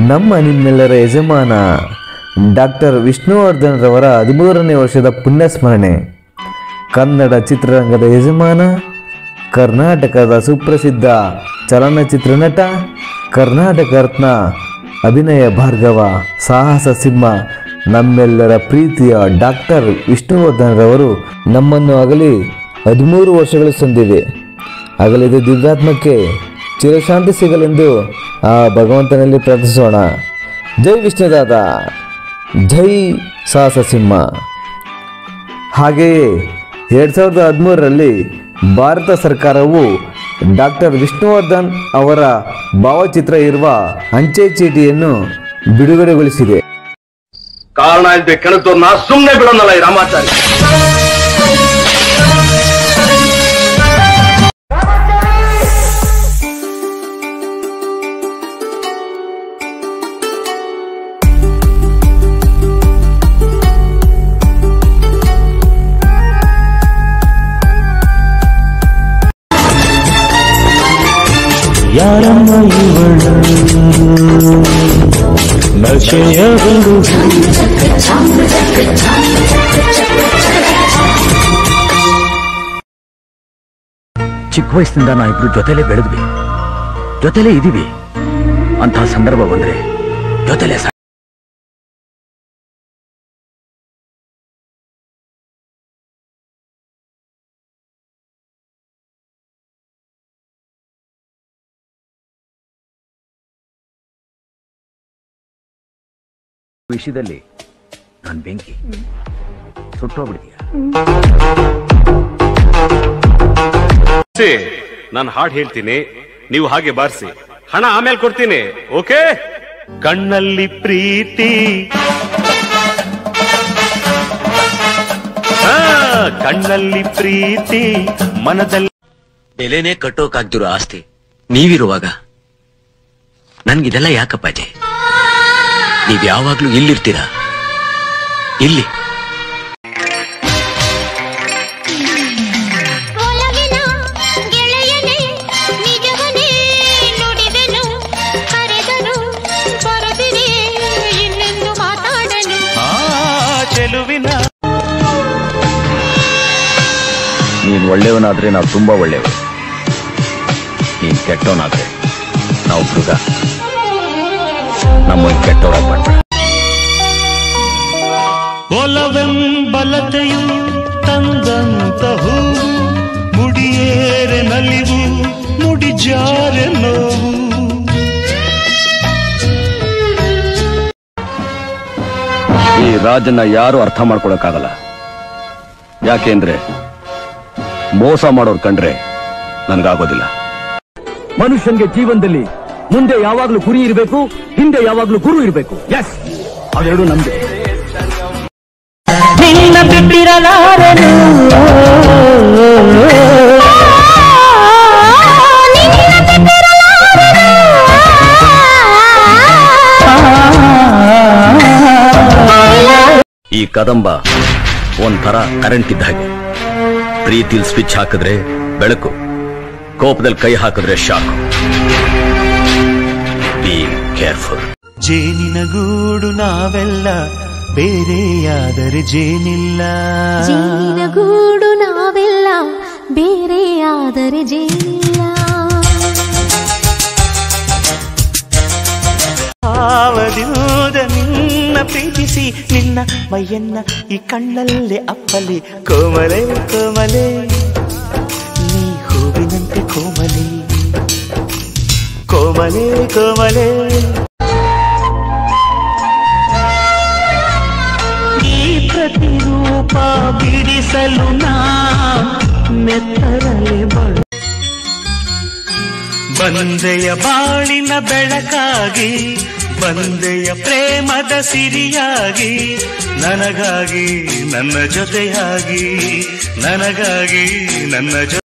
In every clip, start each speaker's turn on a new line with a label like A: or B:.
A: ನಮ್ಮ ನಿಮ್ಮೆಲ್ಲರ ಯಜಮಾನ ಡಾಕ್ಟರ್ ವಿಷ್ಣುವರ್ಧನ್ ರವರ 13ನೇ ವರ್ಷದ ಪುಣ್ಯಸ್ಮರಣೆ. ಕನ್ನಡ ಚಿತ್ರರಂಗದ ಯಜಮಾನ, ಕರ್ನಾಟಕದ ಸುಪ್ರಸಿದ್ಧ ಚಲನಚಿತ್ರ ನಟ, ಕರ್ನಾಟಕ ರತ್ನ, ಅಭಿನಯ ಭಾರ್ಗವ, ಸಾಹಸ ಸಿಂಹ, ನಮ್ಮೆಲ್ಲರ ಪ್ರೀತಿಯ ಡಾಕ್ಟರ್ ವಿಷ್ಣುವರ್ಧನ್ ರವರು ನಮ್ಮನ್ನು ಅಗಲಿ 13 ವರ್ಷಗಳು ಸಂದಿವೆ. ಅಗಲಿದ ದಿವ್ಯಾತ್ಮಕ್ಕೆ ಚಿರಶಾಂತಿ ಸಿಗಲೆಂದು ಆ ಭಗವಂತನಲ್ಲಿ ಪ್ರಾರ್ಥಿಸೋಣ. ಜೈ ವಿಷ್ಣುದಾದ, ಜೈ ಸಾಹಸ ಸಿಂಹ. ಹಾಗೆಯೇ 2013ರಲ್ಲಿ ಭಾರತ ಸರ್ಕಾರವು ಡಾಕ್ಟರ್ ವಿಷ್ಣುವರ್ಧನ್ ಅವರ ಭಾವಚಿತ್ರ ಇರುವ ಅಂಚೆ ಚೀಟಿಯನ್ನು ಬಿಡುಗಡೆಗೊಳಿಸಿದೆ.
B: ಕಾರಣ ಇಲ್ಲದೆ ಕೆಣತೋರ್ನ ಸುಮ್ಮನೆ ಬಿಡೋನಲ್ಲ ಈ ರಾಮಾಚಾರಿ.
C: ಯಾರಮ್ಮ ಇವಳು ನಶೆಯ ಹುಡುಗ,
D: ಚಿಕ್ಕ ವಯಸ್ಸಿನಿಂದ ನಾವಿಬ್ರು ಜೊತೆಲೇ ಬೆಳೆದ್ವಿ, ಜೊತೆಲೇ ಇದೀವಿ. ಅಂತಹ ಸಂದರ್ಭ ಬಂದ್ರೆ ಜೊತೆಲೇ ವಿಷಯದಲ್ಲಿ ನಾನು ಬೆಂಕಿ ಸುಟ್ಟೋಗ್ಬಿಡ್ತೀಯ.
B: ನಾನು ಹಾಡು ಹೇಳ್ತೀನಿ, ನೀವು ಹಾಗೆ ಬಾರಿಸಿ, ಹಣ ಆಮೇಲೆ ಕೊಡ್ತೀನಿ. ಓಕೆ? ಕಣ್ಣಲ್ಲಿ ಪ್ರೀತಿ, ಕಣ್ಣಲ್ಲಿ ಪ್ರೀತಿ, ಮನದಲ್ಲಿ
D: ಬೆಲೆನೇ ಕಟ್ಟೋಕಾಗ್ದಿರೋ ಆಸ್ತಿ ನೀವಿರುವಾಗ ನನ್ಗಿದೆಲ್ಲ ಯಾಕಪ್ಪಾಜಿ? ನೀವ್ ಯಾವಾಗ್ಲೂ ಇಲ್ಲಿರ್ತೀರಾ, ಇಲ್ಲಿ. ನೀನ್ ಒಳ್ಳೆಯವನಾದ್ರೆ ನಾವು ತುಂಬಾ ಒಳ್ಳೆಯವರು, ನೀನ್ ಕೆಟ್ಟವನಾದ್ರೆ ನಾವು ಮೃಗ. ನಮ್ಮನ್ನು ಕೆಟ್ಟವರಾಗಿ ಮಾಡ್ಬೇಡ.
C: ಒಲವೆಂಬಲತೆಯು ತಂದಂತ ಹೂ, ಮುಡಿಯೇರೆ ನಲಿವು, ಮುಡಿಜಾರೆ ನೋವು.
D: ಈ ರಾಜನ್ನ ಯಾರು ಅರ್ಥ ಮಾಡ್ಕೊಳಕ್ಕಾಗಲ್ಲ. ಯಾಕೆಂದ್ರೆ ಮೋಸ ಮಾಡೋರ್ ಕಂಡ್ರೆ ನನ್ಗಾಗೋದಿಲ್ಲ. ಮನುಷ್ಯನ್ಗೆ ಜೀವನದಲ್ಲಿ ಮುಂದೆ ಯಾವಾಗ್ಲೂ ಗುರಿ ಇರಬೇಕು, ಹಿಂದೆ ಯಾವಾಗ್ಲೂ ಗುರು ಇರಬೇಕು. ಎಸ್, ಅವೆರಡು ನಮ್ಗೆ.
C: ನಿನ್ನ ಬಿಟ್ಟಿರಲಾರನು,
D: ಈ ಕದಂಬ ಒಂಥರ ಕರೆಂಟ್ ಇದ್ದ ಹಾಗೆ. ಪ್ರೀತಿಲ್ ಸ್ವಿಚ್ ಹಾಕಿದ್ರೆ ಬೆಳಕು, ಕೋಪದಲ್ಲಿ ಕೈ ಹಾಕಿದ್ರೆ ಶಾಕು. Be careful.
C: ಜೇನಿನ ಗೂಡು ನಾವೆಲ್ಲ, ಬೇರೆಯಾದರೆ ಜೇನಿಲ್ಲ.
E: ಜೇನಿನ ಗೂಡು ನಾವೆಲ್ಲ, ಬೇರೆಯಾದರೆ ಜೇನಿಲ್ಲ.
C: ಆವದಿಯೋದ ನಿನ್ನ ಪ್ರೀತಿಸಿ, ನಿನ್ನ ಮೈಯನ್ನ ಈ ಕಣ್ಣಲ್ಲೇ ಅಪ್ಪಲಿ. ಕೋಮಲೆ ಕೋಮಲೆ, ನೀ ಹೂವಿನಂತೆ ಕೋಮಲೆ, ಕೋಮಲೆ ಕೋಮಲೆ. ಈ ಪ್ರತಿರೂಪ ಬಿಡಿಸಲು ನಾ ಮೆತ್ತರಲೆ ಬಳು. ಬಂದೆಯ ಬಾಳಿನ ಬೆಳಕಾಗಿ, ಬಂದೆಯ ಪ್ರೇಮದ ಸಿರಿಯಾಗಿ, ನನಗಾಗಿ ನನ್ನ ಜೊತೆಯಾಗಿ, ನನಗಾಗಿ ನನ್ನ ಜೊತೆ.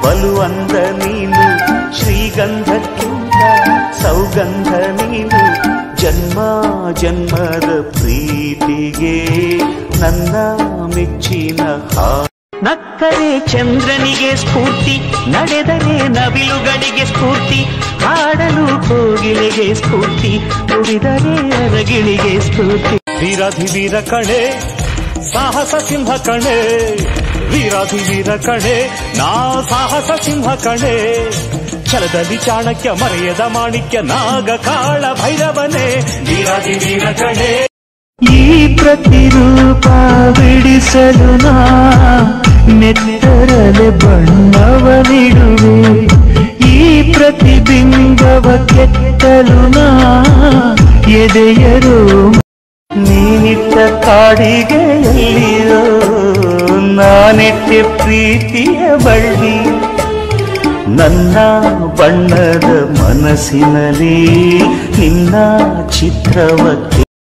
C: ಬಲು ಅಂದ ನೀನು ಶ್ರೀಗಂಧಕ್ಕಿಂತ ಸೌಗಂಧ ನೀನು ಜನ್ಮ ಜನ್ಮದ ಪ್ರೀತಿಗೆ ನನ್ನ ಮೆಚ್ಚಿನ ನಕ್ಕರೆ ಚಂದ್ರನಿಗೆ ಸ್ಫೂರ್ತಿ, ನಡೆದರೆ ನವಿಲುಗಳಿಗೆ ಸ್ಫೂರ್ತಿ, ಹಾಡಲು ಕೋಗಿಲೆಗೆ ಸ್ಫೂರ್ತಿ, ನುಡಿದರೆ ಅರಗಿಳಿಗೆ ಸ್ಫೂರ್ತಿ. ವೀರಾಧಿವೀರ ಕಣೆ ಸಾಹಸ ಸಿಂಹ ಕಣೆ, ವೀರಾಧಿವೀರ ಕಣೆ ನಾ ಸಾಹಸ ಸಿಂಹ ಕಣೆ, ಛಲದಲ್ಲಿ ಚಾಣಕ್ಯ ಮರೆಯದ ಮಾಣಿಕ್ಯ ನಾಗ ಕಾಳ ಭೈರವನೇ ವೀರಾಧಿವೀರ ಕಣೆ. ಈ ಪ್ರತಿರೂಪ ಬಿಡಿಸಲು ನಾ ನೆತ್ತರಲೆ ಬಣ್ಣವನಿಡುವೆ, ಈ ಪ್ರತಿಬಿಂಬವ ಕೆತ್ತಲು ನಾ ಎದೆಯರು ನೀನಿಟ್ಟ ಕಾಡಿಗೆಯಲ್ಲಿಯೋ ನಾನಿಟ್ಟೆ ಪ್ರೀತಿಯ ಬಳ್ಳಿ, ನನ್ನ ಬಣ್ಣದ ಮನಸ್ಸಿನಲ್ಲಿ ನಿನ್ನ ಚಿತ್ರವಕ್ಕೆ